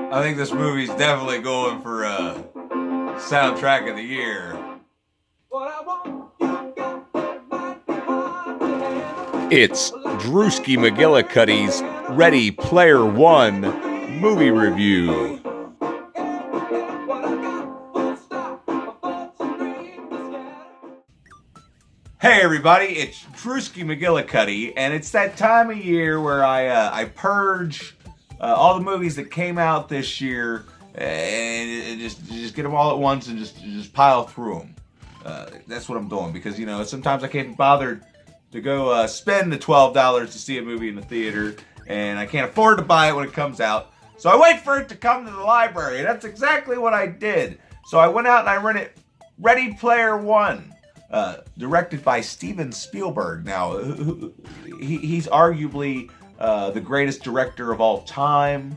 I think this movie's definitely going for soundtrack of the year. It's Drewski McGillicuddy's Ready Player One movie review. Hey everybody, it's Drewski McGillicuddy, and it's that time of year where I purge all the movies that came out this year and just get them all at once and just pile through them. That's what I'm doing because sometimes I can't be bothered to go spend the $12 to see a movie in the theater, and I can't afford to buy it when it comes out. So I wait for it to come to the library, and that's exactly what I did. So I went out and I rented Ready Player One. Directed by Steven Spielberg. Now, he's arguably the greatest director of all time.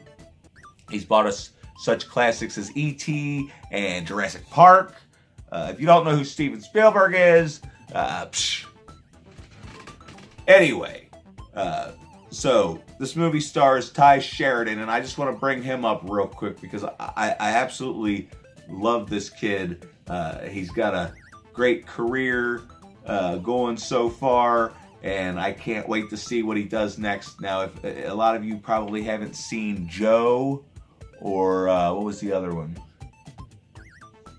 He's brought us such classics as E.T. and Jurassic Park. If you don't know who Steven Spielberg is, Anyway, so this movie stars Ty Sheridan, and I just want to bring him up real quick because I absolutely love this kid. He's got a great career going so far, and I can't wait to see what he does next. Now, if a lot of you probably haven't seen Joe, or what was the other one?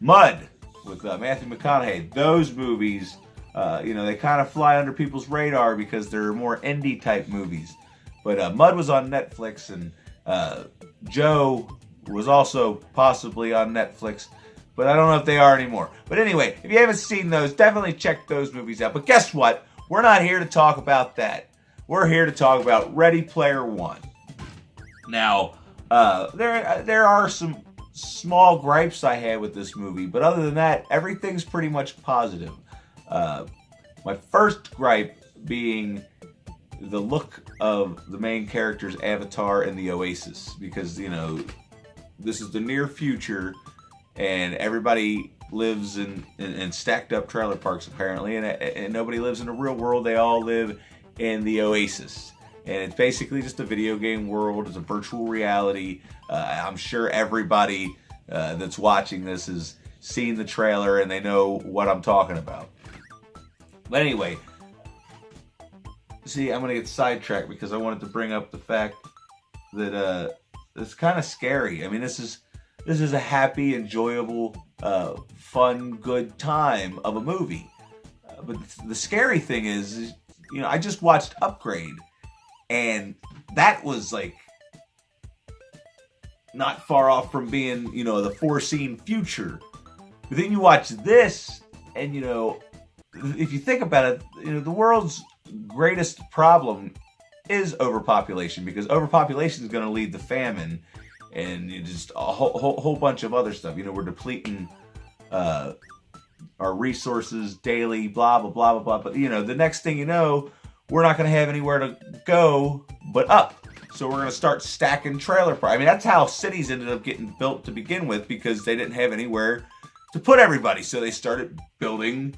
Mud with Matthew McConaughey. Those movies, they kind of fly under people's radar because they're more indie type movies. But Mud was on Netflix, and Joe was also possibly on Netflix. But I don't know if they are anymore. But anyway, if you haven't seen those, definitely check those movies out. But guess what? We're not here to talk about that. We're here to talk about Ready Player One. Now, there are some small gripes I had with this movie, but other than that, everything's pretty much positive. My first gripe being the look of the main character's avatar in the Oasis, because this is the near future. And everybody lives in stacked up trailer parks apparently, and nobody lives in the real world. They all live in the Oasis, and it's basically just a video game world. It's a virtual reality. I'm sure everybody that's watching this has seen the trailer and they know what I'm talking about. But anyway, see, I'm gonna get sidetracked because I wanted to bring up the fact that it's kind of scary. I mean, this is a happy, enjoyable, fun, good time of a movie. But the scary thing is, I just watched Upgrade, and that was like not far off from being, the foreseen future. But then you watch this, and if you think about it, the world's greatest problem is overpopulation, because overpopulation is going to lead to famine. And just a whole bunch of other stuff. We're depleting our resources daily, blah, blah, blah, blah, blah. But, the next thing you know, we're not going to have anywhere to go but up. So we're going to start stacking trailer parks. I mean, that's how cities ended up getting built to begin with, because they didn't have anywhere to put everybody. So they started building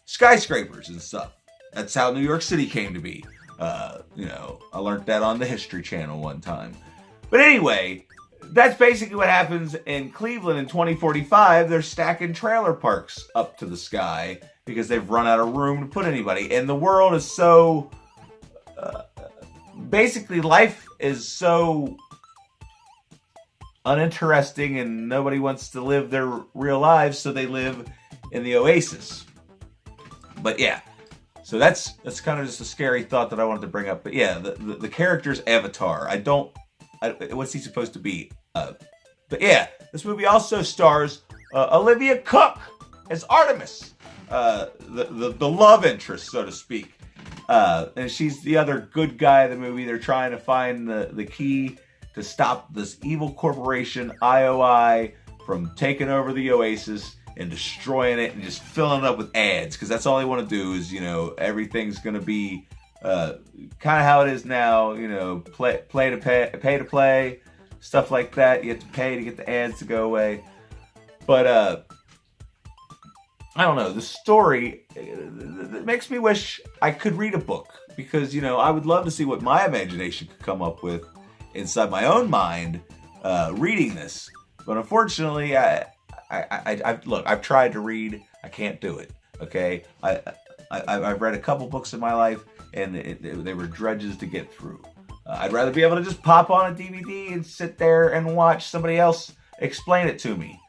skyscrapers and stuff. That's how New York City came to be. I learned that on the History Channel one time. But anyway, that's basically what happens in Cleveland in 2045. They're stacking trailer parks up to the sky because they've run out of room to put anybody. And the world is so... basically, life is so uninteresting and nobody wants to live their real lives, so they live in the Oasis. But yeah, so that's kind of just a scary thought that I wanted to bring up. But yeah, the character's avatar, what's he supposed to be? But yeah, this movie also stars Olivia Cooke as Artemis, the love interest, so to speak. And she's the other good guy of the movie. They're trying to find the key to stop this evil corporation, IOI, from taking over the Oasis and destroying it and just filling it up with ads. Because that's all they want to do is, everything's going to be kind of how it is now, pay to play, stuff like that. You have to pay to get the ads to go away. But I don't know, the story, it makes me wish I could read a book, because, I would love to see what my imagination could come up with inside my own mind reading this. But unfortunately, look, I've tried to read. I can't do it. Okay, I've read a couple books in my life, and they were drudges to get through. I'd rather be able to just pop on a DVD and sit there and watch somebody else explain it to me.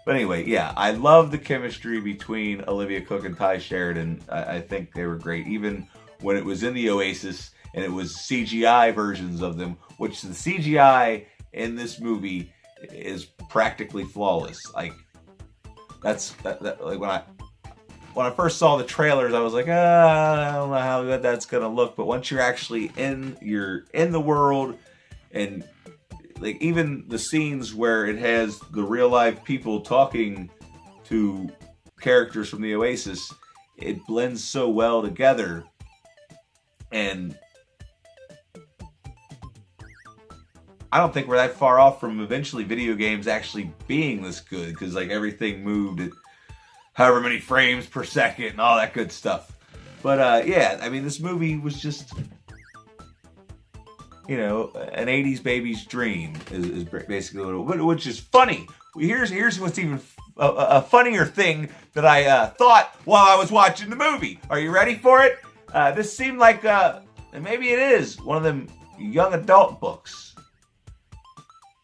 But anyway, yeah, I love the chemistry between Olivia Cooke and Ty Sheridan. I think they were great, even when it was in the Oasis and it was CGI versions of them, which the CGI in this movie is practically flawless. Like like when I first saw the trailers, I was like, I don't know how good that's gonna look. But once you're actually in the world, and like even the scenes where it has the real life people talking to characters from the Oasis, it blends so well together. And I don't think we're that far off from eventually video games actually being this good, because like everything moved at however many frames per second and all that good stuff. But yeah, I mean, this movie was just, you know, an 80s baby's dream is basically what it, which is funny. Here's what's even a funnier thing that I thought while I was watching the movie. Are you ready for it? This seemed like, and maybe it is, one of them young adult books.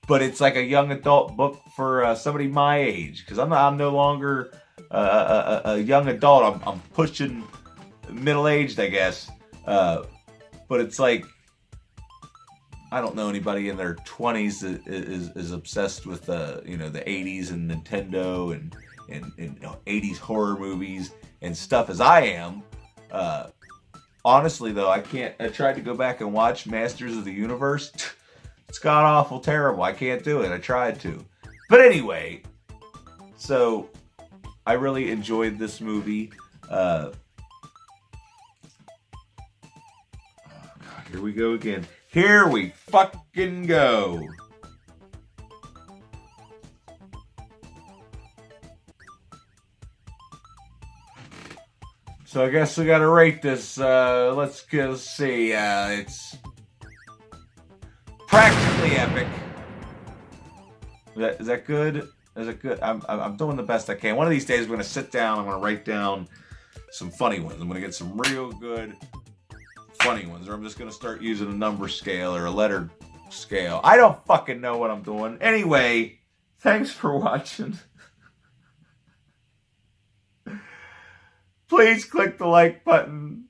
But it's like a young adult book for somebody my age, because I'm no longer a young adult. I'm pushing middle aged, I guess. But it's like, I don't know anybody in their 20s that is obsessed with you know, the 80s and Nintendo and you know, 80s horror movies and stuff as I am. Honestly though, I tried to go back and watch Masters of the Universe. It's god awful terrible. I can't do it. I tried to. But anyway, so I really enjoyed this movie. Oh God, here we go again. Here we fucking go. So I guess we gotta rate this. Let's go see. It's practically epic. Is that good? Is it good? I'm doing the best I can. One of these days, I'm gonna sit down. I'm gonna write down some funny ones. I'm gonna get some real good funny ones, or I'm just gonna start using a number scale or a letter scale. I don't fucking know what I'm doing. Anyway, thanks for watching. Please click the like button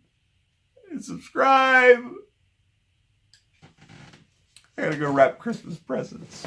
and subscribe. I gotta go wrap Christmas presents.